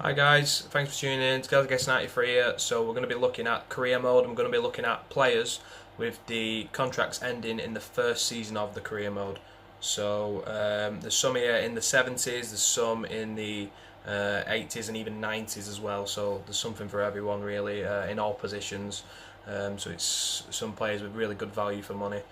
Hi guys, thanks for tuning in. It's Guys93 here. So we're going to be looking at career mode. I'm going to be looking at players with the contracts ending in the first season of the career mode. So there's some here in the 70s, there's some in the 80s and even 90s as well. So there's something for everyone really in all positions. So it's some players with really good value for money.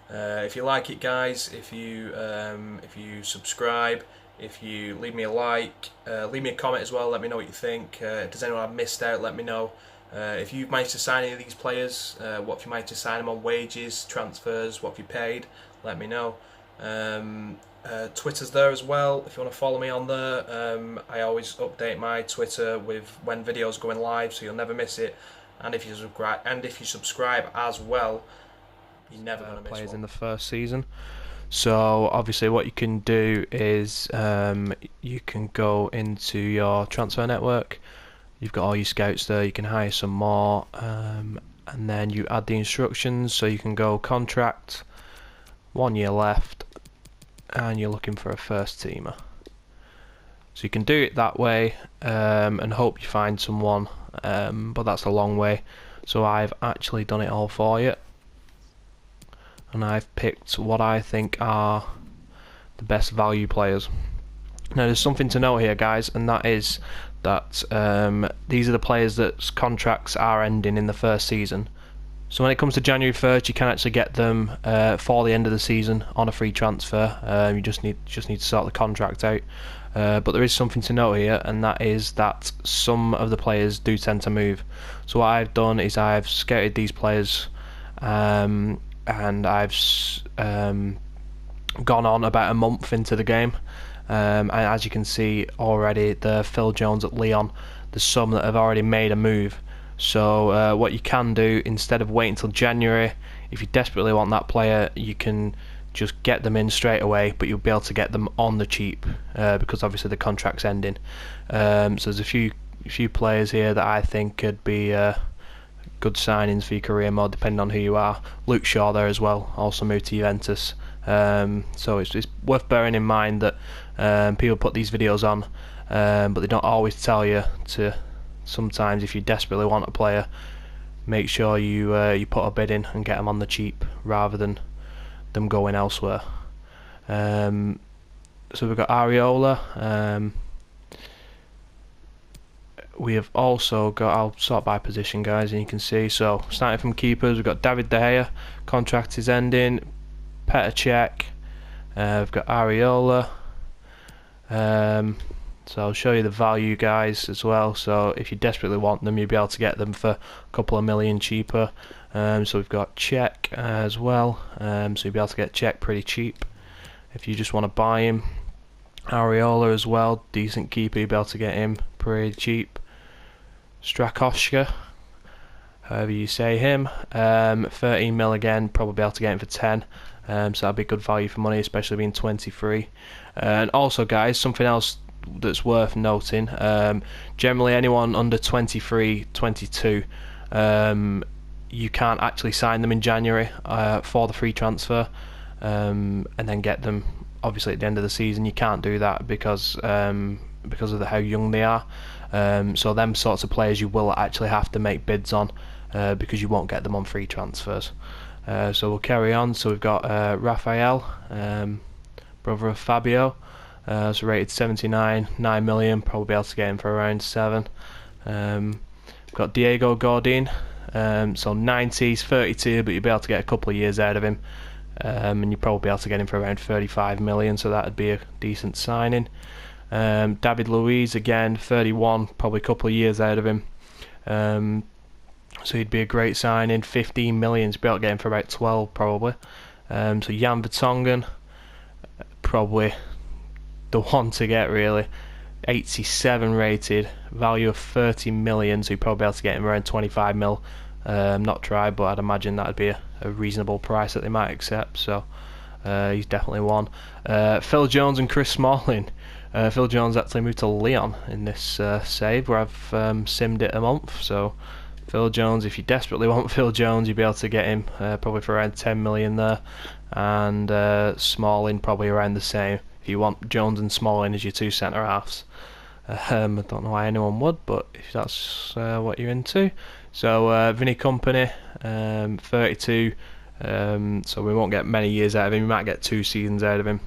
If you like it, guys, if you subscribe, if you leave me a like, leave me a comment as well, let me know what you think. If there's anyone I've missed out, let me know. If you've managed to sign any of these players, what if you managed to sign them on wages, transfers, what have you paid, let me know. Twitter's there as well, if you want to follow me on there. I always update my Twitter with when videos are going live, so you'll never miss it. And if you subscribe as well, you're never going to miss players one. in the first season. So obviously what you can do is you can go into your transfer network. You've got all your scouts there, you can hire some more, and then you add the instructions. So you can go contract, 1 year left, and you're looking for a first teamer. So you can do it that way and hope you find someone, but that's a long way. So I've actually done it all for you, and I've picked what I think are the best value players. Now there's something to note here, guys, and that is that these are the players that contracts are ending in the first season. So when it comes to January 1st, you can actually get them for the end of the season on a free transfer. You just need to sort the contract out. But there is something to note here, and that is that some of the players do tend to move. So what I've done is I've scouted these players, and I've gone on about a month into the game, and as you can see already, the Phil Jones at Lyon, there's some that have already made a move. So what you can do, instead of waiting until January, if you desperately want that player, you can just get them in straight away, but you'll be able to get them on the cheap because obviously the contract's ending. So there's a few players here that I think could be good signings for your career mode, depending on who you are. Luke Shaw there as well, also moved to Juventus. So it's worth bearing in mind that people put these videos on, but they don't always tell you to. Sometimes, if you desperately want a player, make sure you put a bid in and get them on the cheap rather than them going elsewhere. So we've got Areola. We have also got, I'll sort by position, guys, and you can see. So starting from keepers, we've got David De Gea, contract is ending. Petr Cech. We've got Areola. So I'll show you the value, guys, as well. So if you desperately want them, you'll be able to get them for a couple of million cheaper. So we've got Cech as well. So you'll be able to get Cech pretty cheap if you just want to buy him. Areola as well, decent keeper, you'll be able to get him pretty cheap. Strakoschka, however you say him, 13 mil again, probably be able to get him for 10. So that'd be good value for money, especially being 23. And also, guys, something else that's worth noting, generally anyone under 23, 22, you can't actually sign them in January for the free transfer, and then get them obviously at the end of the season. You can't do that because of how young they are. So them sorts of players you will actually have to make bids on because you won't get them on free transfers. So we'll carry on. So we've got Raphael, brother of Fabio. So rated 79, 9 million, probably be able to get him for around 7. We've got Diego Godin, so 90s, 32, but you'll be able to get a couple of years out of him, and you'll probably be able to get him for around 35 million, so that would be a decent signing. David Luiz, again, 31, probably a couple of years out of him, so he'd be a great signing. 15 million, so you'll be able to get him for about 12 probably. So Jan Vertonghen, probably the one to get really. 87 rated, value of 30 million, so you'd probably be able to get him around 25 mil. Not tried, but I'd imagine that'd be a reasonable price that they might accept, so he's definitely one. Phil Jones and Chris Smalling. Phil Jones actually moved to Lyon in this save where I've simmed it a month, so Phil Jones, if you desperately want Phil Jones, you'll be able to get him probably for around 10 million there, and Smalling probably around the same if you want Jones and Smalling as your two centre halves. I don't know why anyone would, but if that's what you're into. So Vinny Company, 32. So we won't get many years out of him. We might get 2 seasons out of him.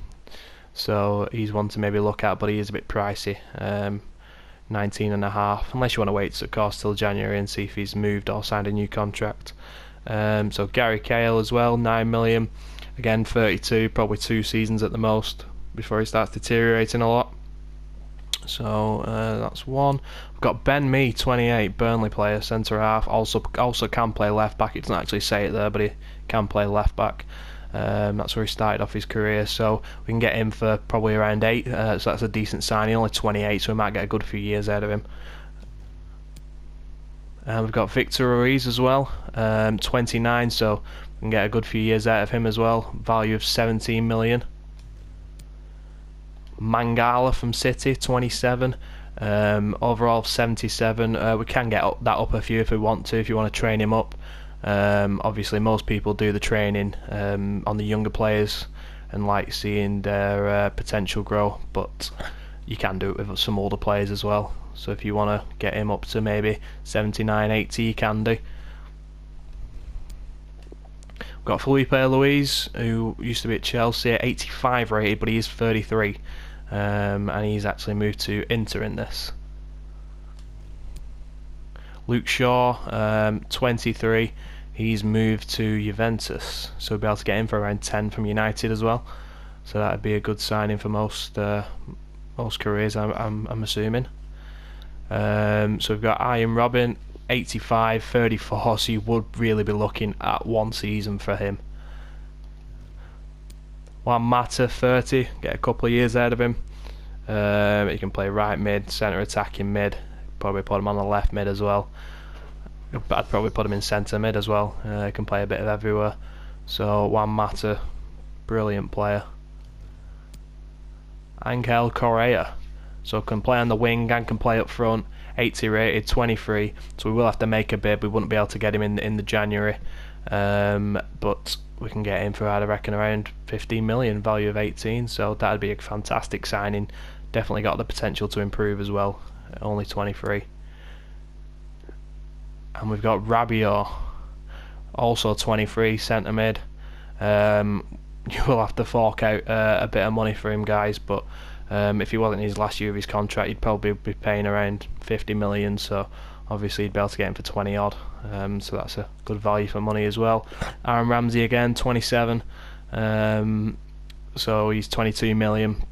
So he's one to maybe look at, but he is a bit pricey. 19.5, unless you want to wait, of course, till January and see if he's moved or signed a new contract. So Gary Cahill as well, 9 million. Again, 32, probably 2 seasons at the most before he starts deteriorating a lot. So that's one. We've got Ben Mee, 28, Burnley player, centre half. Also can play left back. It doesn't actually say it there, but he can play left back. That's where he started off his career. So we can get him for probably around 8. So that's a decent signing. Only 28, so we might get a good few years out of him. And we've got Victor Ruiz as well, 29. So we can get a good few years out of him as well. Value of 17 million. Mangala from City, 27. Overall 77. We can get that up a few if we want to, if you want to train him up. Obviously most people do the training on the younger players and like seeing their potential grow, but you can do it with some older players as well. So if you want to get him up to maybe 79, 80, you can do. We've got Felipe Luis, who used to be at Chelsea, 85 rated, but he is 33. And he's actually moved to Inter in this. Luke Shaw, 23. He's moved to Juventus, so we'll be able to get him for around 10 from United as well. So that'd be a good signing for most careers, I'm assuming. So we've got Ian Robin, 85, 34. So you would really be looking at 1 season for him. Juan Mata, 30, get a couple of years out of him. He can play right mid, centre attacking mid. Probably put him on the left mid as well. But I'd probably put him in centre mid as well. He can play a bit of everywhere. So Juan Mata, brilliant player. Angel Correa, so can play on the wing and can play up front. 80 rated, 23. So we will have to make a bid. We wouldn't be able to get him in the January, but we can get him for, I reckon, around 15 million, value of 18. So that'd be a fantastic signing. Definitely got the potential to improve as well. Only 23. And we've got Rabiot, also 23, centre mid. You will have to fork out a bit of money for him, guys, but if he wasn't in his last year of his contract, you'd probably be paying around 50 million, so obviously you'd be able to get him for 20 odd. So that's a good value for money as well. Aaron Ramsey again, 27. So he's 22 million.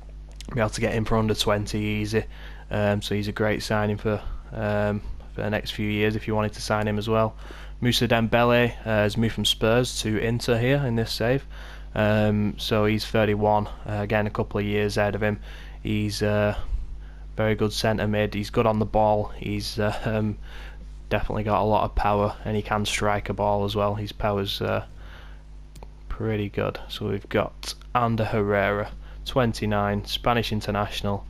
Be able to get him for under 20 easy. So he's a great signing for the next few years if you wanted to sign him as well. Moussa Dembele has moved from Spurs to Inter here in this save. So he's 31. Again, a couple of years out of him. He's very good centre mid. He's good on the ball. He's definitely got a lot of power, and he can strike a ball as well. His power's pretty good. So we've got Ander Herrera, 29, Spanish international,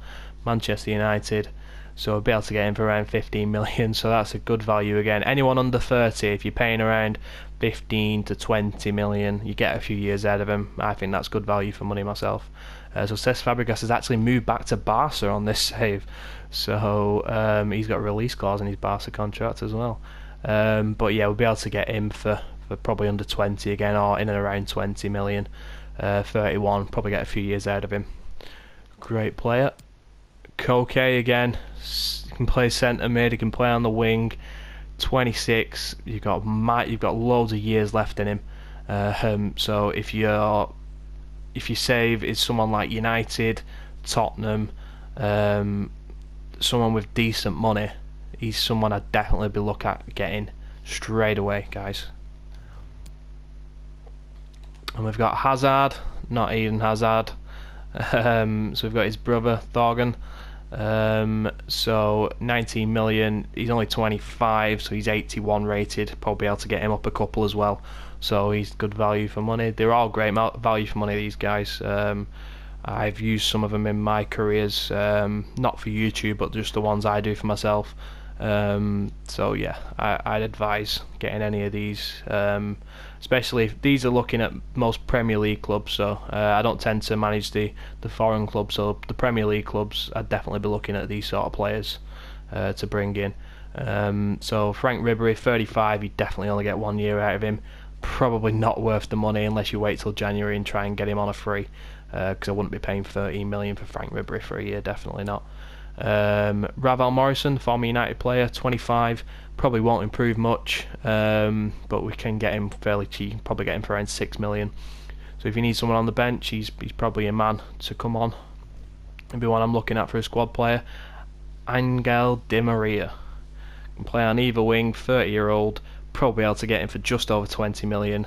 Manchester United. So we'll be able to get him for around 15 million. So that's a good value again. Anyone under 30, if you're paying around 15 to 20 million, you get a few years out of him. I think that's good value for money myself. So Cesc Fabregas has actually moved back to Barca on this save. So he's got a release clause in his Barca contract as well. But yeah, we'll be able to get him for probably under 20 again, or in and around 20 million. 31, probably get a few years out of him. Great player. Koke again, he can play centre mid, he can play on the wing. 26, you've got loads of years left in him. So if your save is someone like United, Tottenham, someone with decent money, he's someone I'd definitely be look at getting straight away, guys. And we've got Hazard, not Eden Hazard. So we've got his brother Thorgan. So 19 million. He's only 25, so he's 81 rated. Probably able to get him up a couple as well. So he's good value for money. They're all great value for money, these guys. I've used some of them in my careers, not for YouTube, but just the ones I do for myself. So yeah, I'd advise getting any of these, especially if these are looking at most Premier League clubs. So I don't tend to manage the foreign clubs, so the Premier League clubs, I'd definitely be looking at these sort of players to bring in. So Frank Ribery, 35, you definitely only get 1 year out of him. Probably not worth the money unless you wait till January and try and get him on a free, because I wouldn't be paying 13 million for Frank Ribery for a year, definitely not. Ravel Morrison, former United player, 25, probably won't improve much, but we can get him fairly cheap, probably get him for around 6 million. So if you need someone on the bench, he's probably a man to come on. Maybe one I'm looking at for a squad player. Angel Di Maria can play on either wing, 30-year-old, probably able to get him for just over 20 million.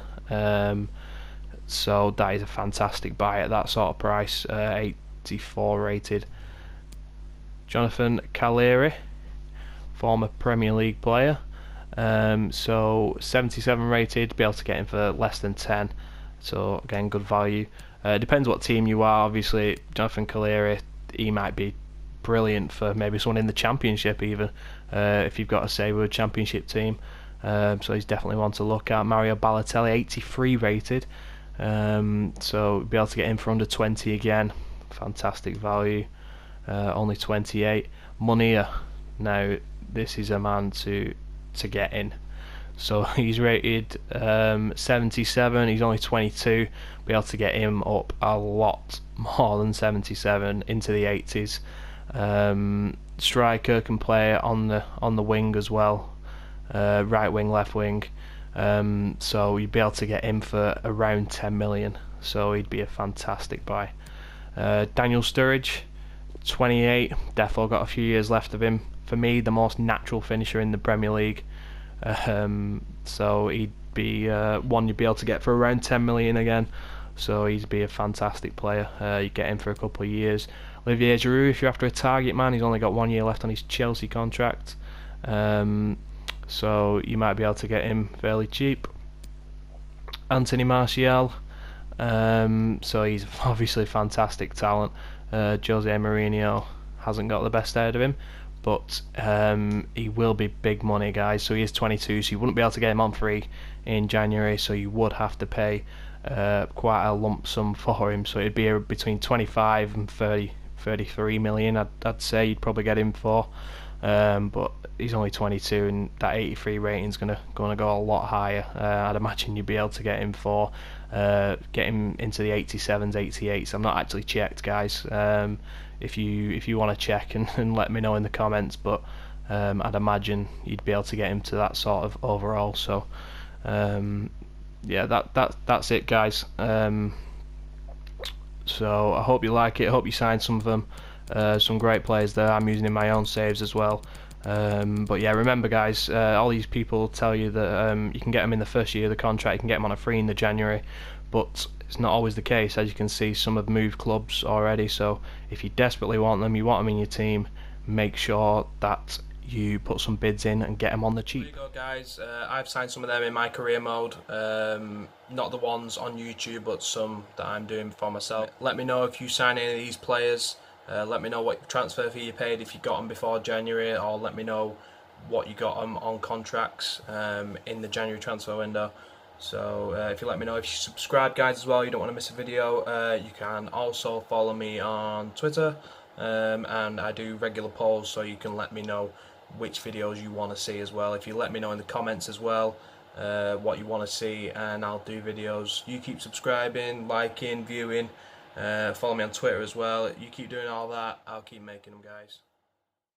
So that is a fantastic buy at that sort of price. 84 rated. Jonathan Cahill, former Premier League player, so 77 rated, be able to get him for less than 10, so again good value. Depends what team you are. Obviously Jonathan Cahill, he might be brilliant for maybe someone in the Championship even, if you've got a say with a Championship team, so he's definitely one to look at. Mario Balotelli, 83 rated, so be able to get him for under 20 again, fantastic value. Only 28. Munir, now this is a man to get in. So he's rated 77. He's only 22. Be able to get him up a lot more than 77 into the 80s. Striker, can play on the wing as well, right wing, left wing. So you'd be able to get him for around 10 million. So he'd be a fantastic buy. Daniel Sturridge, 28, definitely got a few years left of him. For me, the most natural finisher in the Premier League. So he'd be one you'd be able to get for around 10 million again. So he'd be a fantastic player. You get him for a couple of years. Olivier Giroud, if you're after a target man, he's only got 1 year left on his Chelsea contract. So you might be able to get him fairly cheap. Anthony Martial, so he's obviously a fantastic talent. Jose Mourinho hasn't got the best out of him, but he will be big money, guys. So he is 22, so you wouldn't be able to get him on free in January, so you would have to pay quite a lump sum for him. So it'd be between 25 and 33 million, I'd say you'd probably get him for, but he's only 22 and that 83 rating is gonna go a lot higher. I'd imagine you'd be able to get him for get him into the 87s, 88s. I'm not actually checked, guys. If you want to check and let me know in the comments, but I'd imagine you'd be able to get him to that sort of overall. So yeah, that's it, guys. So I hope you like it. I hope you sign some of them. Some great players there. I'm using in my own saves as well. But yeah, remember, guys, all these people tell you that you can get them in the first year of the contract, you can get them on a free in the January, but it's not always the case. As you can see, some have moved clubs already, so if you desperately want them, you want them in your team, make sure that you put some bids in and get them on the cheap. There you go, guys. I've signed some of them in my career mode, not the ones on YouTube, but some that I'm doing for myself. Let me know if you sign any of these players. Let me know what transfer fee you paid if you got them before January, or let me know what you got them on contracts in the January transfer window. So if you let me know, if you subscribe, guys, as well, you don't want to miss a video. You can also follow me on Twitter, and I do regular polls, so you can let me know which videos you want to see as well. If you let me know in the comments as well what you want to see, and I'll do videos. You keep subscribing, liking, viewing. Follow me on Twitter as well. You keep doing all that, I'll keep making them, guys.